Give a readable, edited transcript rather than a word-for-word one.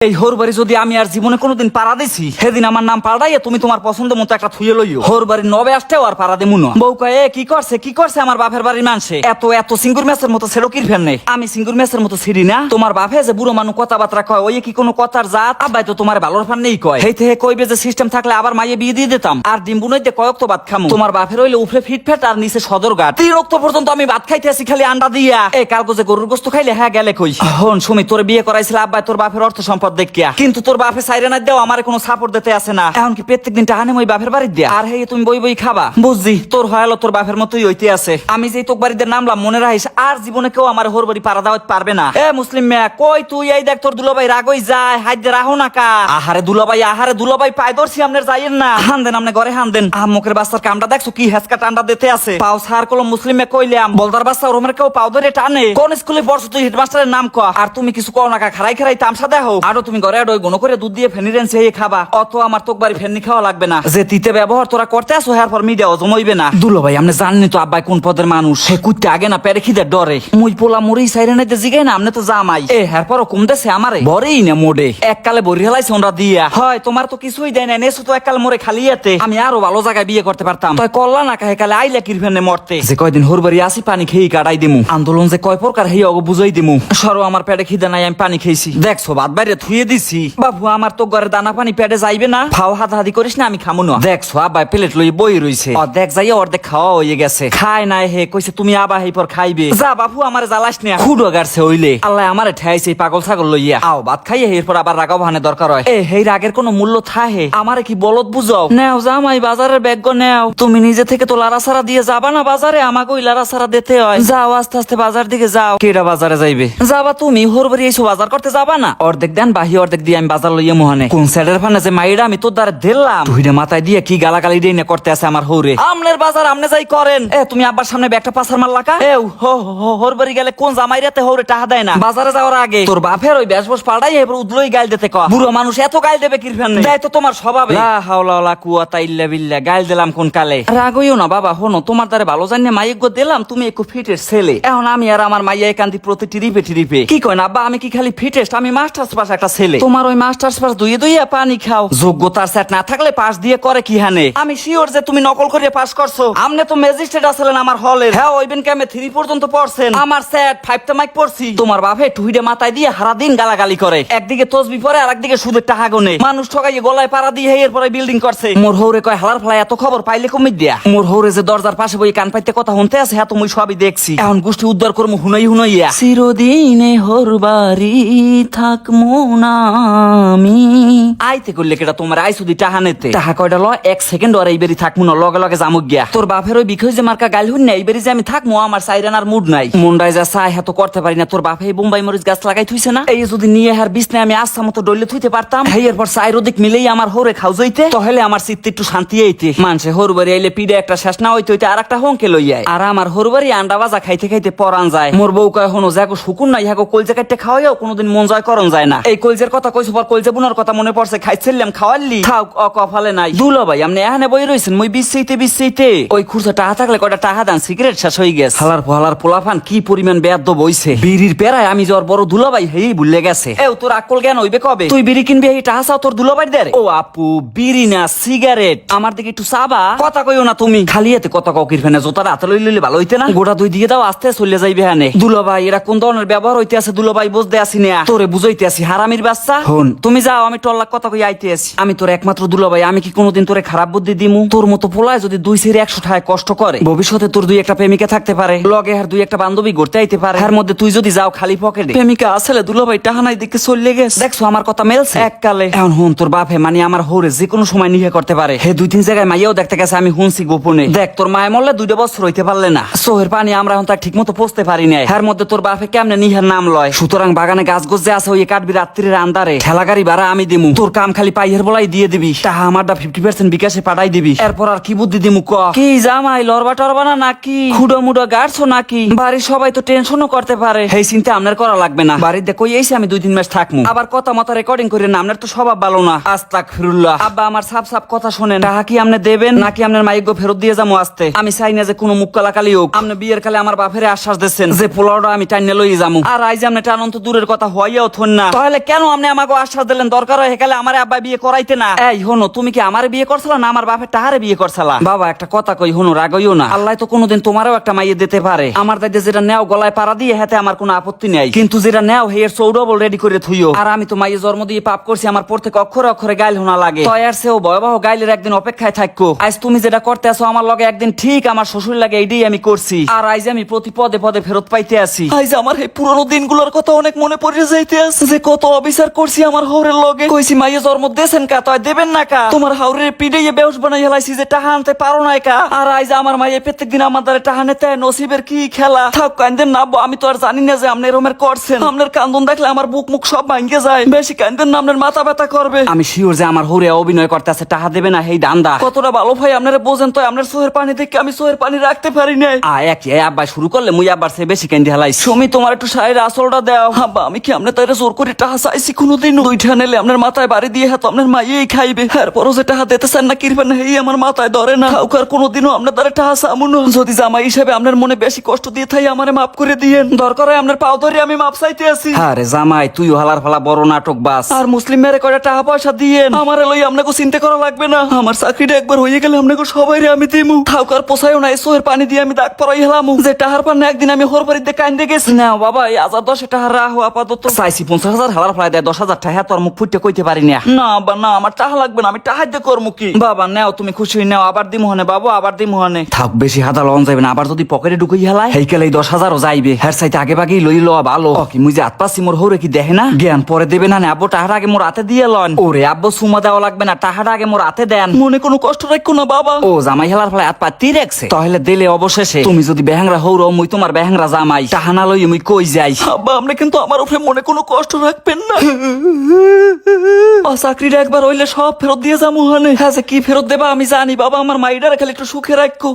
এই হোর বাড়ি যদি আমি আর জীবনে কোনোদিন পাড়া দিছি সেদিন আমার নাম পাল্টাইয়া তুমি তোমার পছন্দ মতো একটা থুয়ে লইও। হোর বাড়ির নবে আসতেও আর পাড়া দেমু না। বউ কয় এ কি করছে আমার বাপের বাড়ির মানুষে এত সিঙ্গুর ম্যাচের মতো ছেড়ো কির ফেন নেই। আমি সিঙ্গুর ম্যাচের মতো ছিড়ি না। তোমার বাপে যে বুড়ো মানুষ কথাবার্তা কয় ওই কি কোনো কথার জাত? আব্বাই তো তোমার ভালোর ফান নেই কয়। হেই থেকে কইবে যে সিস্টেম থাকলে আবার মাইয়ে বিয়ে দিয়ে দিতাম আর ডিম্বু নইতে কয়েক তো ভাত খামু। তোমার বাপের হইলে উপরে ফিটফেট আর নিচে সদরঘাট 3 রক্ত পর্যন্ত আমি ভাত খাইতে আসি খালি আন্ডা দিয়া। এই কালকে যে গরুর গোস্ত খাইলে হ্যাঁ গেলে কই। হন সুমি তোর বিয়ে করাইছিল আব্বাই তোর বাপের অর্থ সম্পদ দেখিয়া, কিন্তু তোর বাপে সাইরে না দেও আমার কোনো সাপোর্ট দিতে আসে না। এখন কি প্রত্যেকদিন টাহানে ওই বাপের বাড়ি দিয়া আর হেই তুমি বই বই খাবা? বুঝছি তোর হয়ালো তোর বাপের মতোই হইতে আছে। আমি যেই তোর বাড়িতে নামলাম মনে রাখিস আর জীবনে কেউ আমার হোর বাড়ি পাড়া দাওয়াত পারবে না। এ মুসলিম মেয়া কই তুই? এই দেখ তোর দুলাভাই রাগই যায় হাইতে রাহো না কা। আহারে দুলাভাই পায় ধরছি আমনের যাইয়েন না। হান দেন আমনে ঘরে হান দেন। মুখের বাচ্চার কামটা দেখছো কি হেসকা টান্ডা দিতে আছে। পাও সার কলম মুসলিম মে কইলাম বলদার বাচ্চা ওরমের কেউ পাও ধরে টানে। কোন স্কুলে পড়ছো তুই? হেডমাস্টারের নাম ক। আর তুমি কিছু কও না কা, খারাই তামসা দেখো। আরো তুমি ঘরে আডই গুণ করে দুধ দিয়ে ফেনি রেনছে এই খাবা। অত আমার তোক বাড়ি ফেনি খাওয়া লাগবে না। যে তিতে ব্যবহার তোরা করতে আসো হ্যার পর মিডিয়াও জমাইবে না। দুলাভাই আমনে জাননি তো আব্বাই কোন পদের মানুষ। সে কুত্তে আগে না পেরে খিদে ডরে। মুই পোলা মুড়ি সাইরে নাইতে জিগাই না আমনে তো জামাই। এ হ্যার পরও কম দেছে আমারে বরেই না মোডে এককালে বরি হেলাইছে ওনরা দিয়া। হয় তোমার তো কিছুই দেয় না নেছো তো এককাল মোরে খালি এতে। আমি আরো ভালো জায়গায় বিয়ে করতে পারতাম। তুই করলা না কাহে কালে আইলা কিরফেনে মরতে। যে কয়দিন হোরবাড়ি আসি পানি খেয়ে কাটাই দিমু। আন্দোলন যে কয় প্রকার হেই অগ বুঝাই দিমু। সরো আমার পেটে খিদে নাই আমি পানি খেয়েছি। দেখছো ভাত বাইরে থুয়ে দিছি। বাবু আমার তো ঘরে দানা পানি পেটে যাইবে না। ফাও হাতাহাতি করিস না আমি খামু না। দেখছো আব্বাই প্লেট লই বই রইছে। দেখ যাইয়া অর্ধেক খাওয়া হয়ে গেছে। খায় নাই হে কইছে তুমি আবা হেই পর খাইবে। যা বাপু আমারে জ্বালাস না। খুডো গারছে হইলে আল্লাহ আমারে ঠাইছে পাগল ছাগল লইয়া। আও ভাত খাইয়ে এরপর আবার রাগাও ভানে দরকার হয়। এ হেই রাগের কোনো মূল্য থাহে? আমারে কি বলদ বুঝাও? নেও জামাই বাজারের ব্যাগ নেও। তুমি নিজে থেকে তো লারাসারা দিয়ে যাবা না বাজারে? আমাকে ওই লারাসারা দিতে হয়। যাও আস্তে আস্তে বাজার দিকে যাও। কেডা বাজারে যাইবে? যাবা তুমি হোরবাড়ি এসো বাজার করতে যাবা না? অর্ধেক দেন বাহি অর্ধেক দিয়ে আমি বাজার লইয়া মোহানে। কোন সাইডের ফানে যে মাইরা আমি তোর দ্বারা দিলাম তুইরে মাথায় দিয়ে কি গালাগালি দিয়ে না করতে আছে আমার হৌরে। আমনের বাজার আমনে যাই করেন। এ তুমি আব্বার সামনে ব্যাগটা পাসার মারলাকা। এ হোরবাড়ি গেলে কোন জামাইরাতে হৌরে টাহা দেয় না বাজারে যাওয়ার আগে। তোর বাপের ওই বেশবস পাল্টাই এবার উদলই গাইল দিতে ক। বুড়ো মানুষ এত গাইল দেবে কিরফেন দেয় তো তোমার স্বভাবে। লা হাওলা ওয়ালা কুওয়াতা ইল্লা বিল্লাহ। গাইল দিলাম কোন কালে? রাগইও না বাবা। হনো তোমার দ্বারে ভালো জানিয়ে মাইক দিলাম তুমি একটু ফিটের ছেলে। এখন আমি আর আমার মাইয়া একান্তি প্রতি টিরিপে কি কয় না আব্বা আমি কি খালি ফিটেস্ট? আমি মাস্টার্স পাস একটা ছেলে। তোমার ওই মাস্টার্স পাস দুইয়া পানি খাও। যোগ্যতার সেট না থাকলে পাস দিয়ে করে কি হানে? আমি শিওর যে তুমি নকল করে পাস করছো। আমনে তো ম্যাজিস্ট্রেট আছিলেন আমার হলের। হ্যাঁ ওইবেন কেমে 3 পর্যন্ত পড়ছেন। আমার সেট 5 টা মাইক পড়ছি। তোমার বাপে টুইডে মাথায় দিয়ে সারা দিন গালাগালি করে। একদিকে তসবি পরে আর একদিকে সুদের টাকা গনে। মানুষ ঠকাইয়ে গলায় পাড়া দিয়ে এরপরে বিল্ডিং করছে। মোর হৌরে কয় হালার ফলাই এত খবর পাইলে কমি দিয়া। মোর হৌরে যে দরজার পাশে বই কান পাইতে কথা শুনতে আছে হ্যাঁ তুমি সবই দেখছি। এখন গোষ্ঠী উদ্ধার করবো হুনাইয়া। চিরদিনে হোরবাড়ি থাকমু না আমি। আইতে করলে কেটা তোমার আইসুদি টাহা নেতে টাহা কয়টা ল 1 সেকেন্ড আর এইবারই থাকমু না লগে লগে জামুক গিয়া। তোর বাপের ওই বিখই যে মার্কা গাইল হুন না এইবারই যে আমি থাকমু আমার সাইরানার মুড নাই। মুন্ডায় যা চাই হ্যাঁ তো করতে পারি না। তোর বাপে বোম্বাই মরিচ গাছ লাগাই থুইছে না? এই যদি নিয়ে হার বিছনে আমি আস্থা মতো ডলে থুইতে পারতাম। এরপর চাইরোদিক মিলেই আমার হৌরে খাও যাইতে তাহলে আমার চিত্তে একটু শান্তি আইতে। মানুষে হোরবাড়ি আইলে পিড়ে একটা শেষ না হইতে হইতে আর একটা হংকে লইয়ায়। আর আমার হোরবাড়ি আন্ডা ভাজা খাইতে খাইতে পরান যায়। মোর বউ কয় হনো যাকো শুকুন নাই হ্যাঁ কলজা কাটতে খাওয়াইও কোনোদিন মন জয় করন যায় না। এই কলজের কথা কইছো পর কলজা বুনার কথা মনে পড়ছে। খাইছিলাম খাওয়ালি খাও কফালে নাই। দুলো ভাই আপনি এখানে বই রইছেন মই বিছইতে ওই খুরসা টাহা থাকলে কয়টা টাহা দান সিগারেট শেষ হয়ে গেছে। হালার পোলাফান কি পরিমাণ বেয়াদ্দ বইছে। বিড়ির পেরায় আমি জ্বর বড় দুলাভাই হেই ভুলে গেছে। এও তোর আকল জ্ঞান হইবে কবে? তুই বিড়ি কিনবি এই টাহা চাও তোর দুলাভাই দে। ও আপু বিড়ি না সিগারেট। আমার দিকে একটু চাবা। কথা কইও না তুমি খালি এতে কথা ককির ফেনে জোতার হাতে লইলে ভালো হইতে না? গোটা দুই দিয়ে দাও আস্তে চলে যাইবে হানে। দুলাভাই এরা কোন ধরনের ব্যবহার হইতে আছে দুলাভাই বুঝতে আসি না। তোরে বুঝাইতে আসি হারামির বাচ্চা। হন তুমি যাও আমি টল্লাক কথা কই আইতে আসি। আমি তোর একমাত্র দুলাভাই। আমি কি কোনোদিন তোরে খারাপ বুদ্ধি দিমু? তোর মতো পোলায় যদি 2 সেরে 100 টাকায় কষ্ট করে ভবিষ্যতে তোর 2 একটা প্রেমিকা থাকতে পারে লগে আর 2 একটা বান্ধবী গড়তে আইতে পারে। এর মধ্যে তুই যদি যাও খালি পকেটে প্রেমিকা আসলে দুলাভাই টাহা নাই দেখে চলে গেছে। দেখছো আমার কথা মেলছে এককালে। এখন হন তোর বাপে মানে আমার হৌরে যে কোনো সময় নিহে করতে পারে। হে 2-3 জায়গায় মাইয়াও দেখতে গেছে আমি হুনছি গোপনে। দেখ তোর মায়ে মরলে 2 বছর হইতে পারলে না। সোহের পানি আমরা এখন তার ঠিক মতো পৌঁছতে পারি নাই। এর মধ্যে তোর বাপে কেমনে নিহের নাম লয়। সুতরাং বাগানে গাছ গোছ যে আছে ওই কাটবি রাত্রির আন্দারে। ঠেলা গাড়ি ভাড়া আমি দিমু। তোর কাম খালি পাইয়ের বলাই দিয়ে দিবি। টাহা আমারটা 50% বিকাশে পাঠাই দিবি। এরপর আর কি বুদ্ধি দিমু ক? কি জামাই লড়বা টরবা না নাকি? খুডো মুডো গাড়ছো নাকি? বাড়ির সবাই তো টেনশনও করতে পারে। এই চিন্তা আপনার করা লাগবে না। বাড়িতে কই এসে আমি 2-3 মাস থাকমু। আবার কথা মতো রেকর্ডিং করে না আপনার তো স্বভাব ভালো না। আস্তাগফিরুল্লাহ। আব্বা আমার সাপ কথা শোনেন। টাহা কি আপনি দেবেন নাকি আপনার মাইক ফেরত দিয়ে যাবো আসতে? আমি চাই না যে কোনো মুখ কালাকালি হোক। আপনি বিয়ের কালে আমার বাপের আশ্বাস দিচ্ছেন যে পোলাওটা আমি টাইনে লই যামু। আর আইজ আপনি টানন্ত দূরের কথা হইয়াও থন না তাহলে কেন আপনি আমাকে আশ্বাস দিলেন দরকার হয় হেকালে আমার আব্বা বিয়ে করাইতে না? এই হনো, তুমি কি আমারে বিয়ে করছিলা না আমার বাপের টাহারে বিয়ে করছিলা? বাবা একটা কথা কই, হনো রাগইও না, আল্লাহ তো কোনোদিন তোমারও একটা মাইয়ে দিতে পারে। আমার দাইতে যেটা নেও গলায় পাড়া দিয়ে হাতে আমার কোনো আপত্তি নেই, কিন্তু যেটা নেও হের চৌডবল রেডি করে থুইও। আর আমি তো মাইয়ে জন্ম দিয়ে পাপ করছি, আমার প্রত্যেক অক্ষরে অক্ষরে গাইল হোনা লাগে। তয়ার সেও ভয়াবহ গাইলের একদিন অপেক্ষায় থাকো। আজ তুমি যেটা করতে আসো আমার লগে একদিন ঠিক আমার শ্বশুর লাগে, এইটাই আমি করছি। আর আজ আমি প্রতি পদে পদে ফেরত পাইতে আছি। আজ আমার এই পুরনো দিনগুলোর কথা অনেক মনে পড়ে যাইতে আছে, যে কত অবিচার করছি আমার হাওরের লগে। কইছি মাইয়ে জন্ম দেছেন কা, তয় দেবেন না কা? তোমার হাওরের পিড়াইয়ে বেউস বানাই হেলাইছি যে টাহা আনতে পারো না কা। আর আজ আমার মাইয়ে প্রত্যেক দিন আমার দ্বারা টাহা নেতে নসিবের কি খেলা। থাক কান্দেন না আব্বা, আমি তো আর জানি না যে আপনি এরমের করছেন। আপনার কান্দন দেখলে আমার বুক মুখ সব ভাঙ্গে যায়। বেশি কান্দেন না, আপনার মাথা ব্যথা করবে। আমি শিওর যে আমার হরে অভিনয় করতে আছে, টাহা দেবে না হেই দান্দা। কতটা ভালো ভাই আপনারা বোঝেন, তো আপনার চোখের পানি দেখে আমি চোখের পানি রাখতে পারি না। একই আব্বা শুরু করলে মুই আব্বার সে বেশি কান্দি হেলাই। সুমি তোমার একটু শাড়ির আসলটা দাও। আব্বা আমি কি আপনার তাইরে জোর করে টাহা চাইছি কোনোদিন? দুইটা নেলে আপনার মাথায় বাড়ি দিয়ে হাত আপনার মাইয়েই খাইবে। এরপরও যে টাহা দিতে চান না কিরবেন হেই আমার মাথায় ধরে না। কাউকার কোনোদিনও আপনার দ্বারা টাহা চামুন। যদি জামাই হিসেবে আপনার মনে বেশি কষ্ট দিয়ে থাই আমারে মাফ করে দিয়েন। দরকার হয় আপনার পাও ধরে আমি মাপ চাইতে আছি। আরে জামাই তুইও হালার ফালা বড় নাটক বাস। আর মুসলিম মেরে করে টাকা পয়সা দিয়েন, আমারে লই আপনাকে চিন্তা করা লাগবে না। আমার চাকরিটা একবার হয়ে গেলে আপনাকে সবাই আমি দিমু। খাওকার পোষায়ও না, সোহের পানি দিয়ে আমি দাগ পরাই হেলামু। যে টাহার পান একদিন আমি হোর বাড়িতে কান্দে গেছি। না বাবা এই 1010 টাকা রাহো আপাতত। চাইছি 50,000 হালার ফলাই দেয় 10,000 টাকা তোর মুখ ফুটে কইতে পারি না। না বাবা না, আমার টাকা লাগবে না, আমি টাকা দিয়ে করবো কি? বাবা নাও তুমি খুশি নাও, আবার দিমু হনে বাবু, আবার দিমু হনে। থাক বেশি হাদা লন যাবে না, আবার যদি পকেটে ঢুকাই হেলায় হেইকেলে 10,000ও যাইবে। হ্যার চাইতে আগে বাগেই লই লওয়া ভালো। কি মুই যে আতপাসি মোর হরে কি দেখে না জ্ঞান পরে দেবে না? আব্বু টাকাটা আগে মোর হাতে দিয়ে লন। ওরে আব্বু সুমা দেওয়া লাগবে না, টাকাটা আগে মোর হাতে দেন। মনে কোনো কষ্ট রাখো না বাবা। ও জামাই হেলার ফলে হাত পাতি রাখছে, তাহলে দিলে অবশেষে তুমি যদি বেহাংরা হৌর মুই তোমার বেহাংরা জামাই। টাহা না লই মুই কই যাই। আব্বা আপনি কিন্তু আমার উপরে মনে কোনো কষ্ট রাখবেন না। চাকরিটা একবার হইলে সব ফেরত দিয়ে যাবো। হ্যাঁ কি ফেরত দেবা আমি জানি বাবা, আমার মাইডার খালি একটু সুখে রাখো।